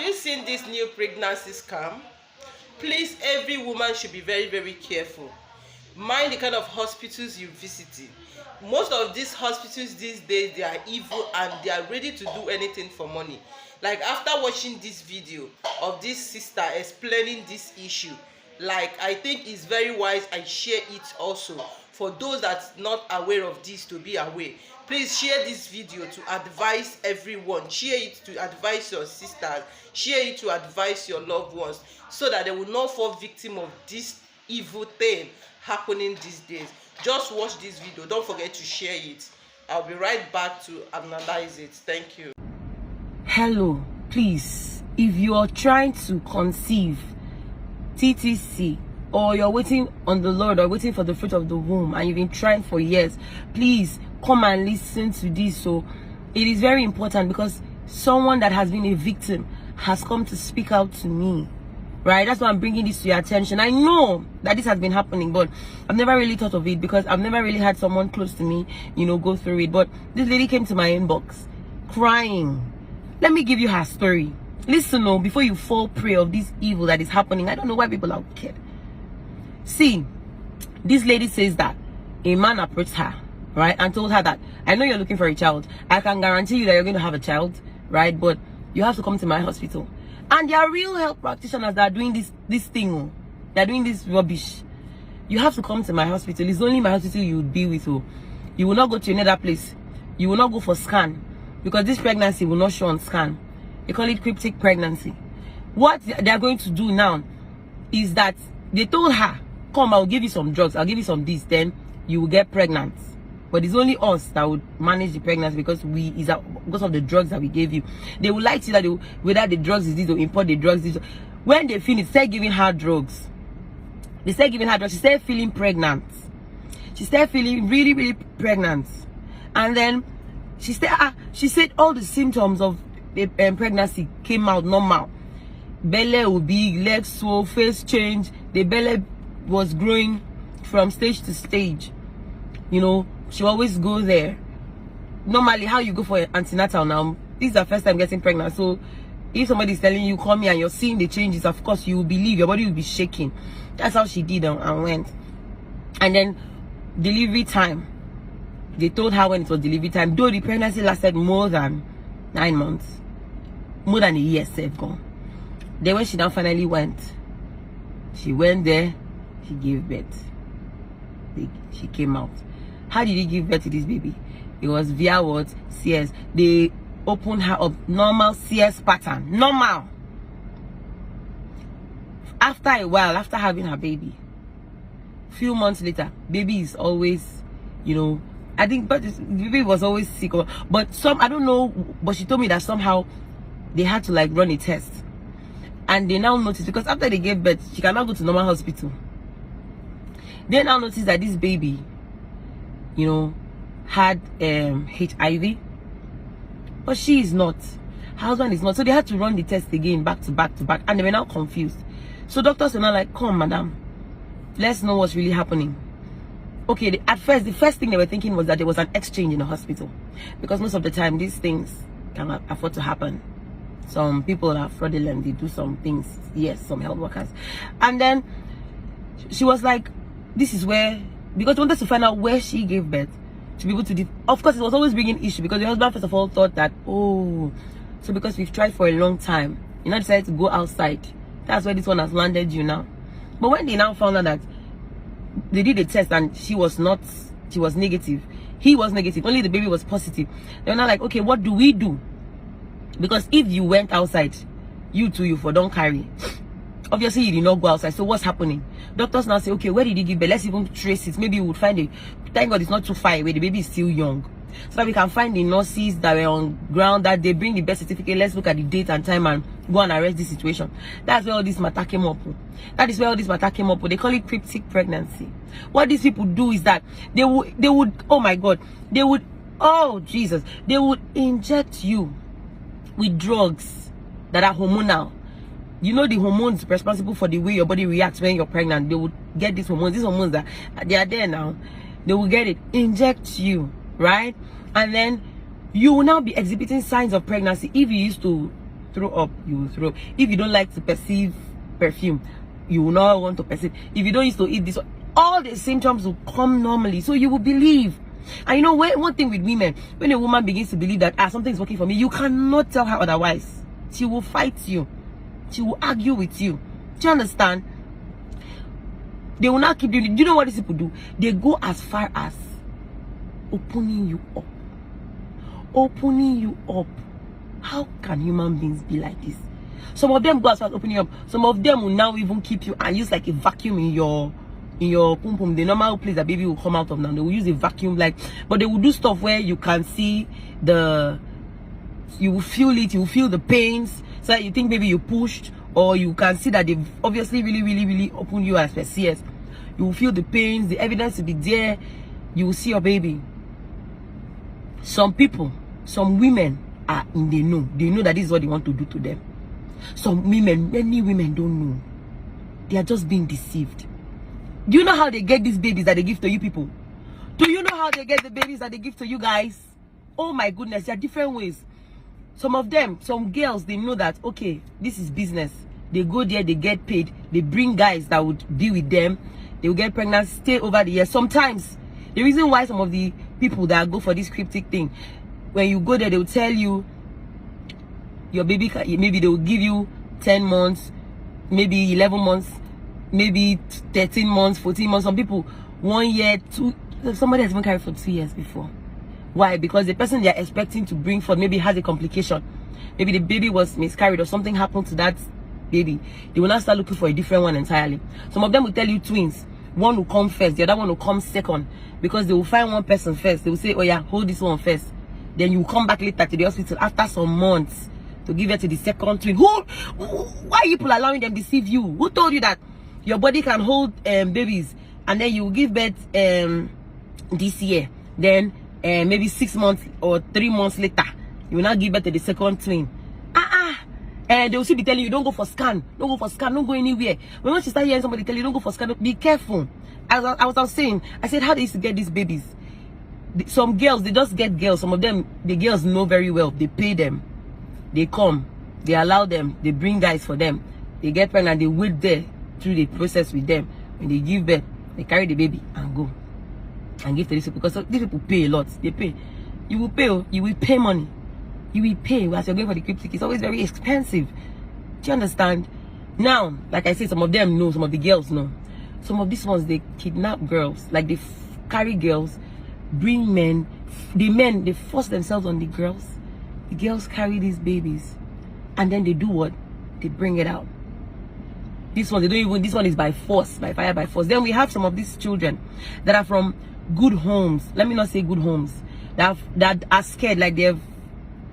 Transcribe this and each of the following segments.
you seen this new pregnancy scam? Please, every woman should be very, very careful. Mind the kind of hospitals you visiting. Most of these hospitals these days, they are evil and they are ready to do anything for money. Like after watching this video of this sister explaining this issue, like I think it's very wise I share it also for those that's not aware of this to be aware. Please share this video to advise everyone. Share it to advise your sisters. Share it to advise your loved ones so that they will not fall victim of this evil thing happening these days. Just watch this video. Don't forget to share it. I'll be right back to analyze it. Thank you. Hello, please, if you are trying to conceive TTC, or you're waiting on the Lord or waiting for the fruit of the womb and you've been trying for years, please come and listen to this. So it is very important because someone that has been a victim has come to speak out to me, right? That's why I'm bringing this to your attention. I know that this has been happening, but I've never really thought of it because I've never really had someone close to me, go through it. But this lady came to my inbox crying. Let me give you her story. Listen, before you fall prey of this evil that is happening. I don't know why people are wicked. See, this lady says that a man approached her, right, and told her that, I know you're looking for a child. I can guarantee you that you're going to have a child, right, but you have to come to my hospital. And there are real health practitioners that are doing this thing. They're doing this rubbish. You have to come to my hospital. It's only my hospital you would be with. You will not go to another place. You will not go for scan because this pregnancy will not show on scan. They call it cryptic pregnancy. What they're going to do now is that they told her, come, I'll give you some drugs, I'll give you some this, then you will get pregnant. But it's only us that would manage the pregnancy because because of the drugs that we gave you. They would like to see that whether the drugs is this or import the drugs this. When they finish, start giving her drugs. They start giving her drugs. She started feeling pregnant. She started feeling really, really pregnant. And then she said all the symptoms of the pregnancy came out normal. Belly will be, legs swell, face change. The belly was growing from stage to stage. She always go there. Normally, how you go for antenatal now, this is the first time getting pregnant. So if somebody is telling you come here and you're seeing the changes, of course you will believe, your body will be shaking. That's how she did and went. And then delivery time, they told her when it was delivery time, though the pregnancy lasted more than 9 months, more than a year, gone. Then when she now finally went, she went there, she gave birth. She came out. How did he give birth to this baby? It was via what? CS. They opened her up, normal CS pattern, normal. After a while, after having her baby, few months later, baby is always, I think, but the baby was always sick. But I don't know, but she told me that somehow they had to run a test. And they now noticed, because after they gave birth, she cannot go to normal hospital. They now noticed that this baby, had HIV. But she is not. Her husband is not. So they had to run the test again, back to back to back. And they were now confused. So doctors were now like, come, madam, let's know what's really happening. Okay, at first, the first thing they were thinking was that there was an exchange in the hospital. Because most of the time, these things can afford to happen. Some people are fraudulent, they do some things. Yes, some health workers. And then she was like, this is where, because they wanted to find out where she gave birth to be able to, of course, it was always bringing issue because the husband first of all thought that, so because we've tried for a long time, you now decided to go outside. That's where this one has landed you now. But when they now found out that they did a test and she was negative, he was negative, only the baby was positive, they were now like, okay, what do we do? Because if you went outside, you don't carry. Obviously, you did not go outside. So what's happening? Doctors now say, okay, where did he give birth? Let's even trace it. Maybe we would find it. Thank God it's not too far away. The baby is still young. So that we can find the nurses that were on ground, that they bring the birth certificate. Let's look at the date and time and go and arrest this situation. That's where all this matter came up. That is where all this matter came up. They call it cryptic pregnancy. What these people do is that they would, oh my God, oh Jesus, they would inject you with drugs that are hormonal. The hormones responsible for the way your body reacts when you're pregnant. They would get these hormones that they are there now. They will get it, inject you, right? And then you will now be exhibiting signs of pregnancy if you used to throw up, you will throw up. If you don't like to perceive perfume, you will not want to perceive. If you don't used to eat this, all the symptoms will come normally, so you will believe. And you know, one thing with women, when a woman begins to believe that something is working for me, you cannot tell her otherwise. She will fight you, she will argue with you. Do you understand? They will not keep doing it. Do you know what these people do? They go as far as opening you up. Opening you up. How can human beings be like this? Some of them go as far as opening you up. Some of them will now even keep you and use like a vacuum in your pum pum, the normal place that baby will come out of now. They will use a vacuum, but they will do stuff where you can see you will feel it, you will feel the pains, so that you think maybe you pushed, or you can see that they've obviously really opened you as per CS. You will feel the pains, the evidence will be there. You will see your baby. Some people, some women are in the know. They know that this is what they want to do to them. Some women, many women don't know. They are just being deceived. Do you know how they get these babies that they give to you people? Do you know how they get the babies that they give to you guys? Oh my goodness, there are different ways. Some of them, some girls, they know that, okay, this is business. They go there, they get paid. They bring guys that would be with them. They will get pregnant, stay over the years. Sometimes, the reason why some of the people that go for this cryptic thing, when you go there, they will tell you, your baby, maybe they will give you 10 months, maybe 11 months, maybe 13 months, 14 months. Some people, 1 year, 2, somebody has even carried for 2 years before. Why? Because the person they are expecting to bring forth maybe has a complication. Maybe the baby was miscarried or something happened to that baby. They will not start looking for a different one entirely. Some of them will tell you twins. One will come first, the other one will come second. Because they will find one person first. They will say, oh yeah, hold this one first. Then you will come back later to the hospital after some months to give it to the second twin. Why are you people allowing them to deceive you? Who told you that your body can hold babies and then you will give birth this year? Then maybe 6 months or 3 months later, you will not give birth to the second twin. And they will still be telling you, don't go for scan, don't go for scan, don't go anywhere. When once you start hearing somebody tell you, don't go for scan, be careful. As I was saying, I said, how they used to get these babies? Some girls, they just get girls. Some of them, the girls know very well. They pay them. They come. They allow them. They bring guys for them. They get pregnant. They wait there through the process with them. When they give birth, they carry the baby and go. And give to these people. Because these people pay a lot. They pay. You will pay. You will pay money. You will pay as you're going for the cryptic. It's always very expensive. Do you understand? Now, like I said, some of them know. Some of the girls know. Some of these ones, they kidnap girls. Like they carry girls, bring men. The men, they force themselves on the girls. The girls carry these babies. And then they do what? They bring it out. This one, they don't even, this one is by force, by fire, by force. Then we have some of these children that are from good homes. Let me not say good homes. That are scared, like they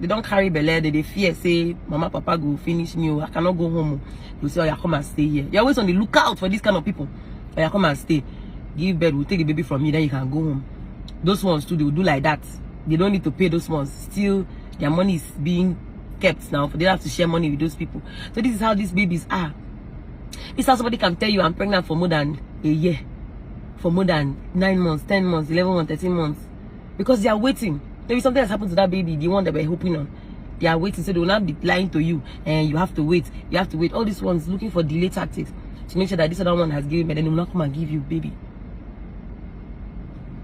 don't carry belly, they fear, say, Mama, Papa go finish me, I cannot go home. You say, oh, yeah, come and stay here. You're always on the lookout for this kind of people. Oh, yeah, come and stay. Give birth, we'll take the baby from you, then you can go home. Those ones too, they will do like that. They don't need to pay those ones. Still, their money is being kept now. They don't have to share money with those people. So this is how these babies are. This is how somebody can tell you, I'm pregnant for more than a year. For more than 9 months, 10 months, 11 months, 13 months. Because they are waiting. Maybe something has happened to that baby, the one that we're hoping on. They are waiting, so they will not be lying to you. And you have to wait. You have to wait. All these ones looking for delay tactics to make sure that this other one has given birth, and they will not come and give you baby.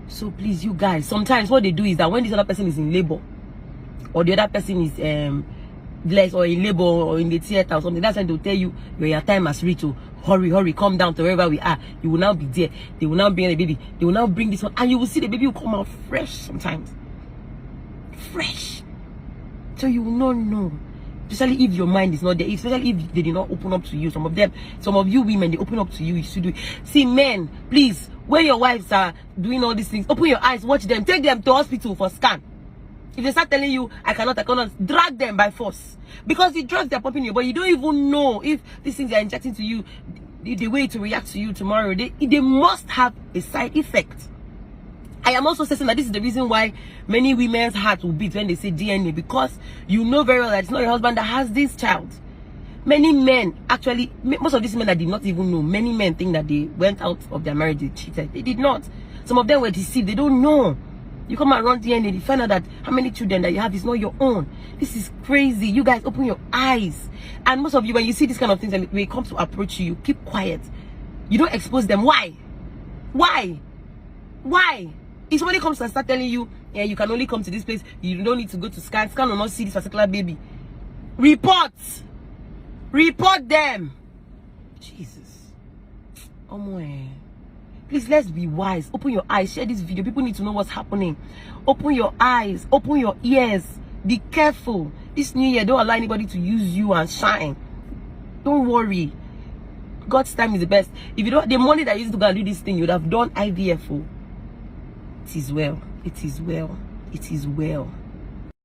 So please, you guys, sometimes what they do is that when this other person is in labor, or the other person is blessed or in labor or in the theater or something, that's when they'll tell you your time has reached. Oh, hurry, come down to wherever we are. You will now be there. They will now bring the baby. They will now bring this one, and you will see the baby will come out fresh sometimes. Fresh. So you will not know. Especially if your mind is not there. Especially if they did not open up to you. Some of you women, they open up to you. You should do it. See, men, please, when your wives are doing all these things, open your eyes, watch them, take them to hospital for scan. If they start telling you, I cannot, drag them by force. Because the drugs they're pumping you, but you don't even know if these things they're injecting to you, the way to react to you tomorrow, they must have a side effect. I am also saying that this is the reason why many women's hearts will beat when they say DNA, because you know very well that it's not your husband that has this child. Many men, actually, most of these men that did not even know, many men think that they went out of their marriage, they cheated. They did not. Some of them were deceived. They don't know. You come and run DNA, you find out that how many children that you have is not your own. This is crazy. You guys open your eyes. And most of you, when you see these kind of things, and when it comes to approach you, you keep quiet. You don't expose them. Why? Why? Why? If somebody comes and start telling you, yeah, you can only come to this place, you don't need to go to scan will not see this particular baby. Report them. Jesus. Oh my. Please, let's be wise. Open your eyes. Share this video. People need to know what's happening. Open your eyes. Open your ears. Be careful. This new year, don't allow anybody to use you and shine. Don't worry. God's time is the best. If you don't, the money that you used to go and do this thing, you would have done IVF. It is well. It is well. It is well.